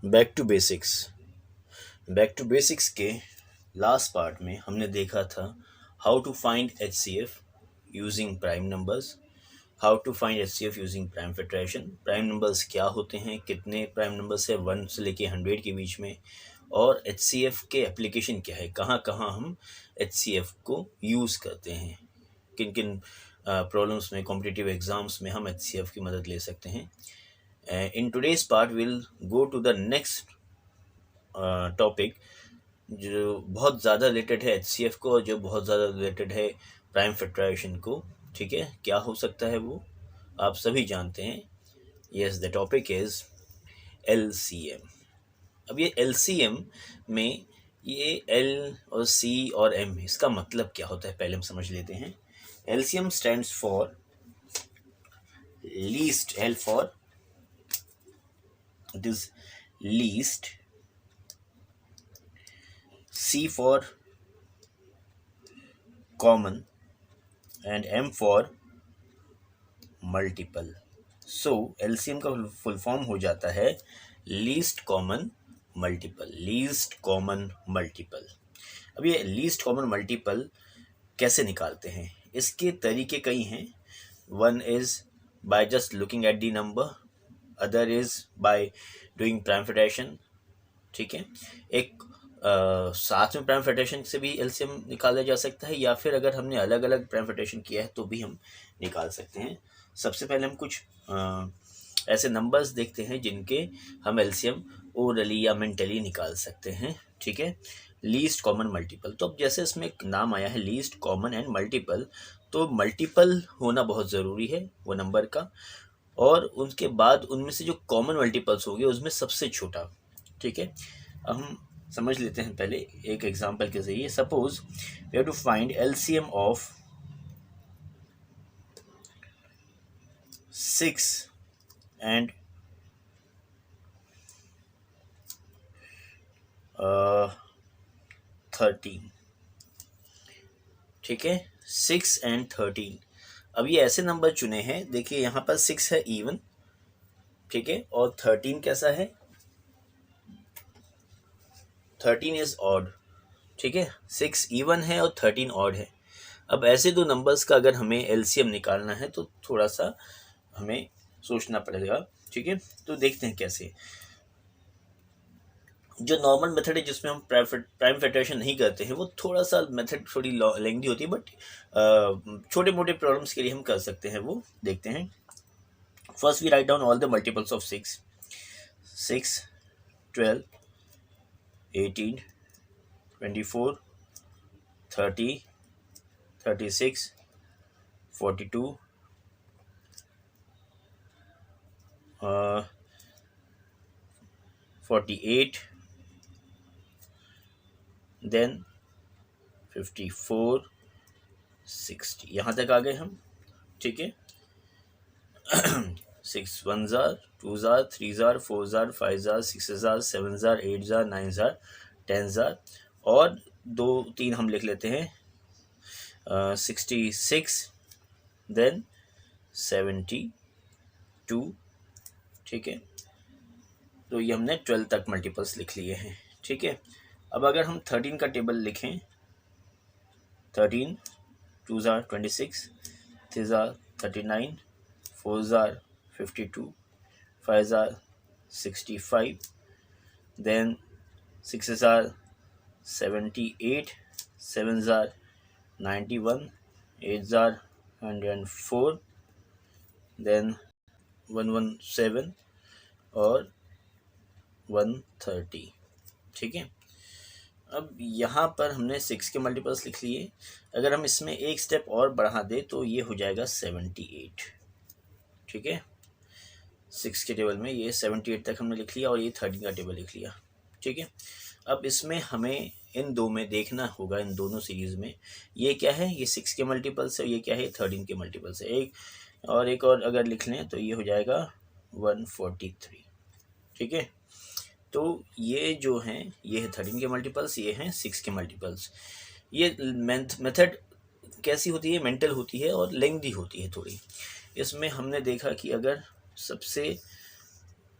Back to basics. Back to basics के last part में हमने देखा था how to find HCF using prime numbers, how to find HCF using prime factorisation, prime numbers क्या होते हैं, कितने प्राइम नंबर्स है 1 से लेके 100 के बीच में, और HCF के एप्लीकेशन क्या है, कहाँ कहाँ हम HCF को यूज़ करते हैं, किन किन प्रॉब्लम्स में, कॉम्पिटिटिव एग्जाम्स में हम HCF की मदद ले सकते हैं। In today's part we'll go to the next topic जो बहुत ज़्यादा रिलेटेड है HCF को और जो बहुत ज़्यादा रिलेटेड है प्राइम फैक्टराइजेशन को। ठीक है, क्या हो सकता है वो आप सभी जानते हैं। Yes, the topic is LCM। अब ये LCM में ये L और C और M, इसका मतलब क्या होता है पहले हम समझ लेते हैं। LCM stands for least, L for it is least, C for common and M for multiple. So LCM का फुल फॉर्म हो जाता है least common multiple, least common multiple. अब ये लीस्ट कॉमन मल्टीपल कैसे निकालते हैं, इसके तरीके कई हैं। One is by just looking at the number, other is by doing prime factorisation. ठीक है, एक साथ में प्राइम फैक्टराइजेशन से भी LCM निकाला जा सकता है, या फिर अगर हमने अलग अलग प्राइम फैक्टराइजेशन किया है तो भी हम निकाल सकते हैं। सबसे पहले हम कुछ ऐसे नंबर्स देखते हैं जिनके हम LCM ओरली या मेंटली निकाल सकते हैं। ठीक है, लीस्ट कॉमन मल्टीपल। तो अब जैसे इसमें एक नाम आया है लीस्ट कॉमन एंड मल्टीपल, तो मल्टीपल होना बहुत ज़रूरी है वो नंबर का, और उसके बाद उनमें से जो कॉमन मल्टीपल्स होंगे उसमें सबसे छोटा। ठीक है, अब हम समझ लेते हैं पहले एक एग्जांपल के जरिए। Suppose we have to find LCM of 6 and 13। ठीक है, 6 एंड 13। अब ये ऐसे नंबर चुने हैं, देखिए यहाँ पर 6 है इवन, ठीक है, और 13 कैसा है, 13 इज ऑड। ठीक है, 6 इवन है और 13 ऑड है। अब ऐसे दो नंबर्स का अगर हमें LCM निकालना है तो थोड़ा सा हमें सोचना पड़ेगा। ठीक है, तो देखते हैं कैसे। जो नॉर्मल मेथड है जिसमें हम प्राइम फैक्टराइजेशन नहीं करते हैं, वो थोड़ा सा मेथड थोड़ी लेंथी होती है, बट छोटे मोटे प्रॉब्लम्स के लिए हम कर सकते हैं। वो देखते हैं। First we write down all the multiples of 6, 12, 18, 24, 30, 36, 42, 48, then 54, 60, यहाँ तक आ गए हम। ठीक है, 6 1 jar, 2 jar, 3 jar, 4 jar, 5 jar, 6 jar, 7 jar, 8 jar, 9 jar, 10 jar, और 2-3 हम लिख लेते हैं, 66, देन 72। ठीक है, तो ये हमने 12 तक मल्टीपल्स लिख लिए हैं। ठीक है, अब अगर हम 13 का टेबल लिखें, 13, 2 jar 26, 3 jar 39, 4 jar 52, 5 jar 65, then 6 jar 78, 7 jar 91, 8 jar 104, then 117 और 130। ठीक है, अब यहाँ पर हमने 6 के मल्टीपल्स लिख लिए। अगर हम इसमें एक स्टेप और बढ़ा दें तो ये हो जाएगा 78। ठीक है, 6 के टेबल में ये 78 तक हमने लिख लिया और ये 13 का टेबल लिख लिया। ठीक है, अब इसमें हमें इन दो में देखना होगा, इन दोनों सीरीज़ में ये क्या है, ये 6 के मल्टीपल्स है, ये क्या है, 13 के मल्टीपल्स है। एक और अगर लिख लें तो ये हो जाएगा 143। ठीक है, तो ये जो हैं ये है 13 के मल्टीपल्स, ये हैं 6 के मल्टीपल्स। ये मेथड कैसी होती है, मेंटल होती है और लेंथी होती है थोड़ी। इसमें हमने देखा कि अगर सबसे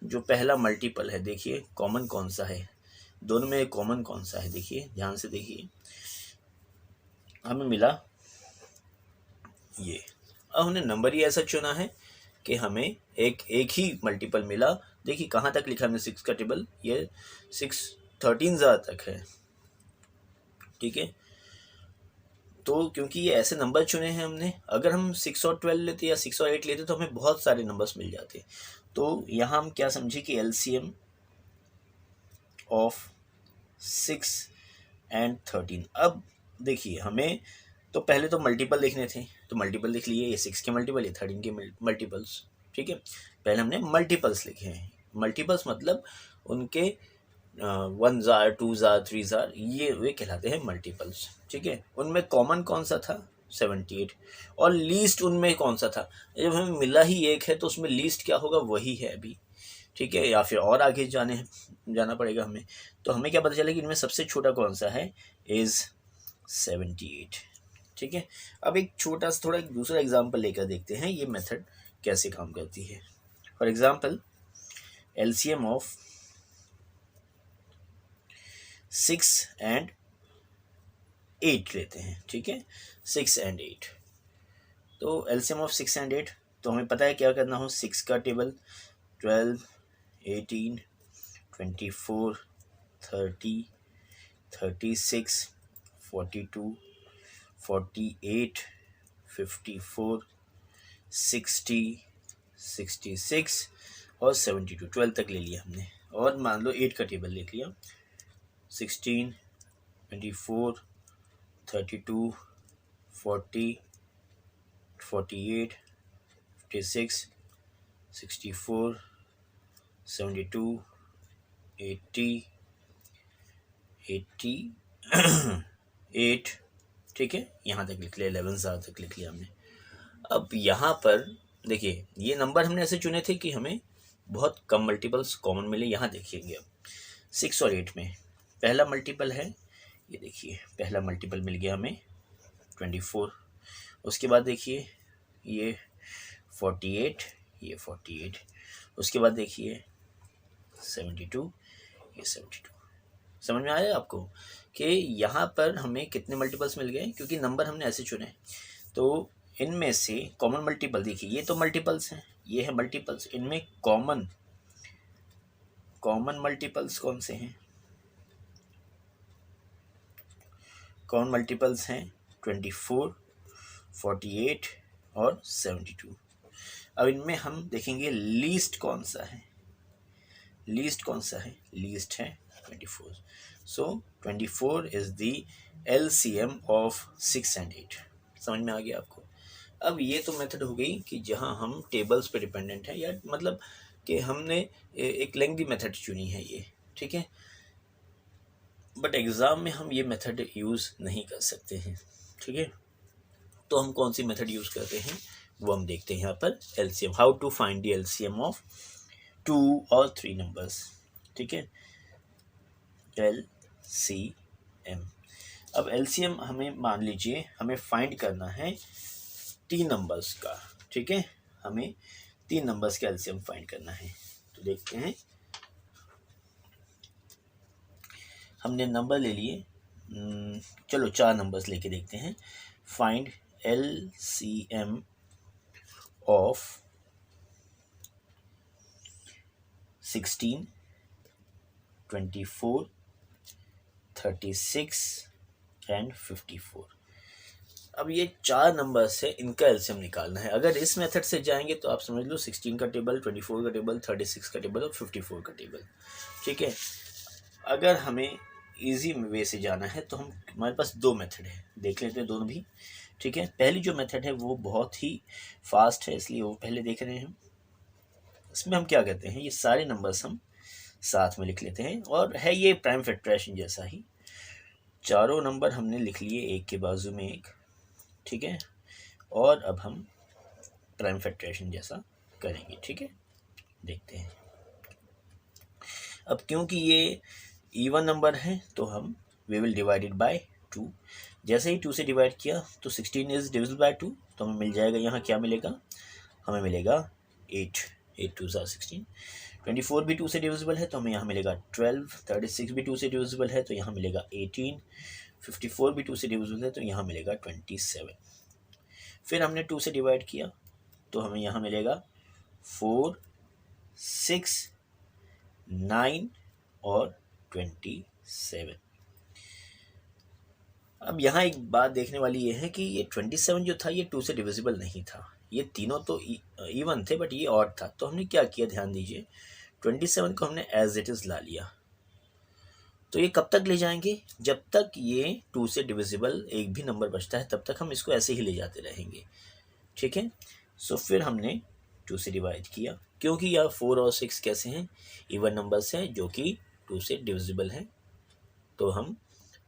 जो पहला मल्टीपल है, देखिए कॉमन कौन सा है, दोनों में कॉमन कौन सा है, देखिए ध्यान से देखिए, हमें मिला ये। अब हमने नंबर ही ऐसा चुना है कि हमें एक ही मल्टीपल मिला। देखिए कहाँ तक लिखा हमने 6 का टेबल, ये 6 13 तक है, ठीक है। तो क्योंकि ये ऐसे नंबर चुने हैं हमने, अगर हम 6 और 12 लेते या 6 और 8 लेते तो हमें बहुत सारे नंबर्स मिल जाते। तो यहाँ हम क्या समझे कि LCM ऑफ 6 एंड 13। अब देखिए हमें तो पहले तो मल्टीपल लिखने थे, तो मल्टीपल लिख लिए, ये 6 के मल्टीपल, ये 13 के मल्टीपल्स, ठीक है। पहले हमने मल्टीपल्स लिखे हैं, मल्टीपल्स मतलब उनके 1 जार 2 जार 3 जार, ये वे कहलाते हैं मल्टीपल्स, ठीक है। उनमें कॉमन कौन सा था, 78, और लीस्ट उनमें कौन सा था, जब हमें मिला ही एक है तो उसमें लीस्ट क्या होगा, वही है अभी, ठीक है, या फिर और आगे जाना पड़ेगा हमें। तो हमें क्या पता चला कि इनमें सबसे छोटा कौन सा है, इज़ 78, ठीक है। अब एक छोटा सा थोड़ा एक दूसरा एग्जांपल लेकर देखते हैं ये मेथड कैसे काम करती है। For example LCM of 6 and 8 लेते हैं, ठीक है, 6 एंड 8। तो LCM ऑफ 6 एंड 8, तो हमें पता है क्या करना हो, 6 का टेबल 12 18 24 30 36 42 48 54 60 66 और 72, 12 तक ले लिया हमने। और मान लो 8 का टेबल लिख लिया, 16 24 32 40 48 56 64 72 80 88, ठीक है, यहाँ तक लिख लिया, 11 तक लिख लिया हमने। अब यहाँ पर देखिए ये नंबर हमने ऐसे चुने थे कि हमें बहुत कम मल्टीपल्स कॉमन मिले। यहाँ देखिएंगे अब 6 और 8 में पहला मल्टीपल है, ये देखिए पहला मल्टीपल मिल गया हमें 24। उसके बाद देखिए ये 48, ये 48। उसके बाद देखिए 72, ये 72। समझ में आया आपको कि यहाँ पर हमें कितने मल्टीपल्स मिल गए, क्योंकि नंबर हमने ऐसे चुने। तो इनमें से कॉमन मल्टीपल देखिए, ये तो मल्टीपल्स हैं, ये है मल्टीपल्स, इनमें कॉमन मल्टीपल्स कौन से हैं, कॉमन मल्टीपल्स हैं 24 48 और 72। अब इनमें हम देखेंगे लीस्ट कौन सा है, लीस्ट कौन सा है, लीस्ट है 24। सो 24 is the LCM of 6 and 8। समझ में आ गया आपको। अब ये तो मेथड हो गई कि जहाँ हम टेबल्स पे डिपेंडेंट है, या मतलब कि हमने एक लेंथी मेथड चुनी है ये, ठीक है। बट एग्ज़ाम में हम ये मेथड यूज़ नहीं कर सकते हैं, ठीक है। तो हम कौन सी मेथड यूज़ करते हैं वो हम देखते हैं यहाँ पर, LCM, how to find the LCM of 2 और 3 नंबर्स, ठीक है, LCM। अब LCM हमें मान लीजिए हमें फाइंड करना है 3 नंबर्स का, ठीक है, हमें 3 नंबर्स का LCM फाइंड करना है। तो देखते हैं, हमने नंबर ले लिए, चलो 4 नंबर्स लेके देखते हैं। Find LCM of 16 24 36 and 54। अब ये 4 नंबर्स है, इनका एलसीएम निकालना है। अगर इस मेथड से जाएंगे तो आप समझ लो 16 का टेबल, 24 का टेबल, 36 का टेबल और 54 का टेबल, ठीक है। अगर हमें इजी वे से जाना है तो हमारे पास 2 मेथड है, देख लेते हैं दोनों भी, ठीक है। पहली जो मेथड है वो बहुत ही फास्ट है, इसलिए वो पहले देख रहे हैं। इसमें हम क्या करते हैं, ये सारे नंबर्स हम साथ में लिख लेते हैं, और है ये प्राइम फैक्टराइजेशन जैसा ही। चारों नंबर हमने लिख लिए एक के बाजू में एक, ठीक है। और अब हम प्राइम फैक्टराइजेशन जैसा करेंगे, ठीक है, देखते हैं। अब क्योंकि ये इवन नंबर है तो हम वी विल डिवाइडेड बाय 2। जैसे ही 2 से डिवाइड किया तो 16 इज डिविजिबल बाय 2, तो हमें मिल जाएगा, यहाँ क्या मिलेगा, हमें मिलेगा 8, 8 2 16, 24 भी 2 से डिविजिबल है तो हमें यहाँ मिलेगा 12, 36 भी 2 से डिविजिबल है तो यहाँ मिलेगा 18, 54 भी 2 से डिविजिबल है तो यहाँ मिलेगा 27। फिर हमने 2 से डिवाइड किया तो हमें यहाँ मिलेगा 4, 6, 9 और 27। अब यहाँ एक बात देखने वाली ये है कि ये 27 जो था ये 2 से डिविजिबल नहीं था, ये तीनों तो इवन थे बट ये ऑड था। तो हमने क्या किया, ध्यान दीजिए, 27 को हमने एज इट इज़ ला लिया। तो ये कब तक ले जाएंगे, जब तक ये 2 से डिविजिबल एक भी नंबर बचता है तब तक हम इसको ऐसे ही ले जाते रहेंगे, ठीक है। सो फिर हमने 2 से डिवाइड किया, क्योंकि यह 4 और 6 कैसे हैं, इवन नंबर्स हैं जो कि 2 से डिविजिबल हैं। तो हम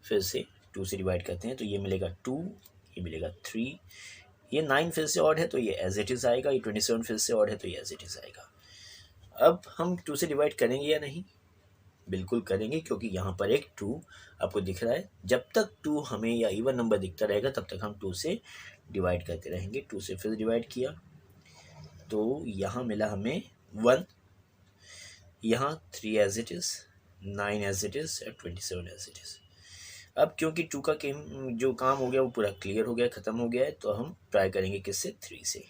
फिर से 2 से डिवाइड करते हैं तो ये मिलेगा 2, ये मिलेगा 3, ये 9 फिर से ऑड है तो ये एज इट इज़ आएगा, ये 27 फिर से ऑड है तो ये एज इट इज़ आएगा। अब हम 2 से डिवाइड करेंगे या नहीं, बिल्कुल करेंगे, क्योंकि यहाँ पर एक 2 आपको दिख रहा है। जब तक 2 हमें या इवन नंबर दिखता रहेगा तब तक हम 2 से डिवाइड करते रहेंगे। 2 से फिर डिवाइड किया तो यहाँ मिला हमें 1, यहाँ 3 as it is, 9 as it is और 27 एज इट इज़। अब क्योंकि 2 का जो काम हो गया वो पूरा क्लियर हो गया, ख़त्म हो गया है, तो हम ट्राई करेंगे किससे, 3 से।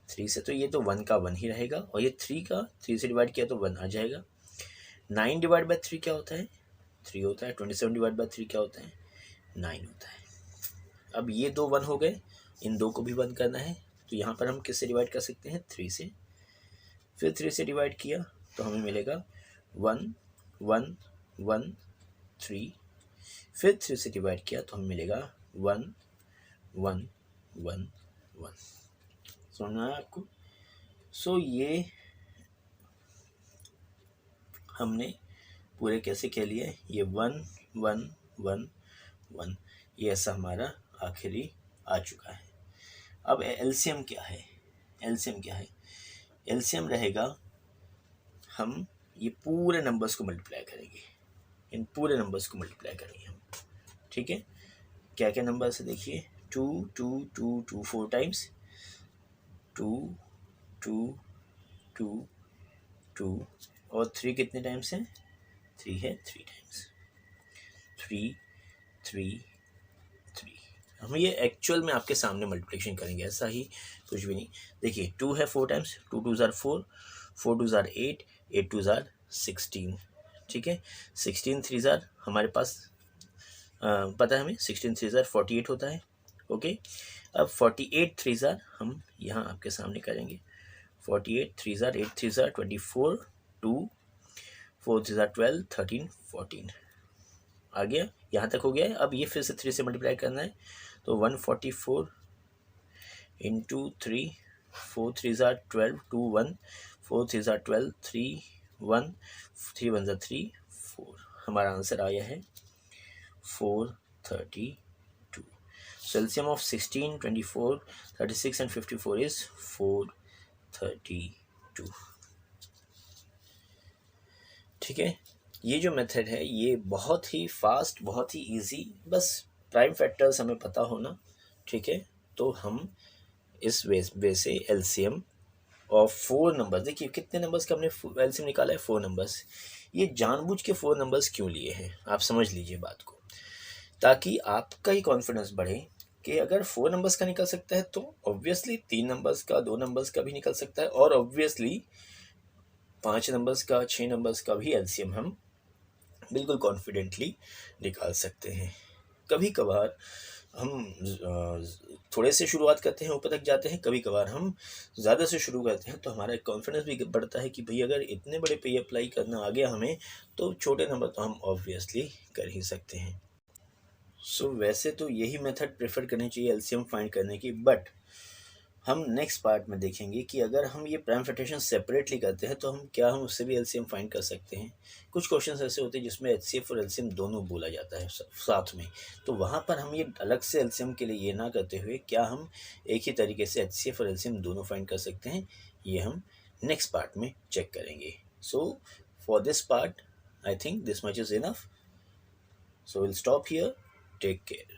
3 से तो ये तो 1 का 1 ही रहेगा, और ये 3 का 3 से डिवाइड किया तो 1 आ जाएगा। 9 डिवाइड बाई 3 क्या होता है, 3 होता है। 27 डिवाइड बाई 3 क्या होता है, 9 होता है। अब ये 2 1 हो गए, इन 2 को भी 1 करना है, तो यहाँ पर हम किससे डिवाइड कर सकते हैं, 3 से। फिर 3 से डिवाइड किया तो हमें मिलेगा 1 1 1 3। फिर 3 से डिवाइड किया तो हमें मिलेगा 1 1 1 1। समझ आया आपको। सो ये हमने पूरे कैसे कह लिए, ये 1 1 1 1, ये ऐसा हमारा आखिरी आ चुका है। अब एलसीएम क्या है, एलसीएम क्या है, एलसीएम रहेगा, हम ये पूरे नंबर्स को मल्टीप्लाई करेंगे, इन पूरे नंबर्स को मल्टीप्लाई करेंगे हम, ठीक है। क्या क्या नंबर्स है देखिए, 2 2 2 2 4 टाइम्स, 2 2 2 2, और 3 कितने टाइम्स हैं, 3 है, 3 टाइम्स, 3 3 3। हम ये एक्चुअल में आपके सामने मल्टीप्लिकेशन करेंगे, ऐसा ही कुछ भी नहीं। देखिए 2 है 4 टाइम्स, 2 2 ज़ार 4, 4 2 ज़ार 8, 8 2 ज़ार 16, ठीक है। 16 3 ज़ार हमारे पास पता है हमें, 16 3 ज़ार 48 होता है, ओके। अब 48 3 ज़ार हम यहाँ आपके सामने करेंगे, 48 3 ज़ार 8 3 ज़ार 24, 2 4 3 ज़ार 12 13 14, आ गया, यहाँ तक हो गया है। अब ये फिर से 3 से मल्टीप्लाई करना है, तो 144 इंटू 3, 4 3 ज़ार 12, 2 1, 4 3 ज़ार 12, 3 1, 3 1 ज़ार 3 4, हमारा आंसर आया है 432। So LCM of 16, 24, 36 and 54 is 432, ठीक है। ये जो मेथड है ये बहुत ही फास्ट, बहुत ही इजी, बस प्राइम फैक्टर्स हमें पता होना, ठीक है। तो हम इस वे से एलसीएम ऑफ 4 नंबर्स, देखिए कितने नंबर्स का हमने एलसीएम निकाला है, 4 नंबर्स। ये जानबूझ के 4 नंबर्स क्यों लिए हैं, आप समझ लीजिए बात को, ताकि आपका ही कॉन्फिडेंस बढ़े कि अगर 4 नंबर्स का निकल सकता है तो ऑब्वियसली 3 नंबर्स का, 2 नंबर्स का भी निकल सकता है, और ऑब्वियसली 5 नंबर्स का, 6 नंबर्स का भी एलसीएम हम बिल्कुल कॉन्फिडेंटली निकाल सकते हैं। कभी कभार हम थोड़े से शुरुआत करते हैं, ऊपर तक जाते हैं, कभी कभार हम ज़्यादा से शुरू करते हैं, तो हमारा कॉन्फिडेंस भी बढ़ता है कि भाई अगर इतने बड़े पे अप्लाई करना आ गया हमें, तो छोटे नंबर तो हम ऑब्वियसली कर ही सकते हैं। सो वैसे तो यही मेथड प्रेफर करनी चाहिए एलसीएम फाइंड करने की, बट हम नेक्स्ट पार्ट में देखेंगे कि अगर हम ये प्राइम फैक्टराइजेशन सेपरेटली करते हैं तो हम उससे भी एलसीएम फाइंड कर सकते हैं। कुछ क्वेश्चंस ऐसे होते हैं जिसमें एचसीएफ और एलसीएम दोनों बोला जाता है साथ में, तो वहाँ पर हम ये अलग से एलसीएम के लिए ये ना करते हुए क्या हम एक ही तरीके से एचसीएफ और एलसीएम दोनों फाइंड कर सकते हैं, ये हम नेक्स्ट पार्ट में चेक करेंगे। So for this part I think this much is enough, so will stop here, take care.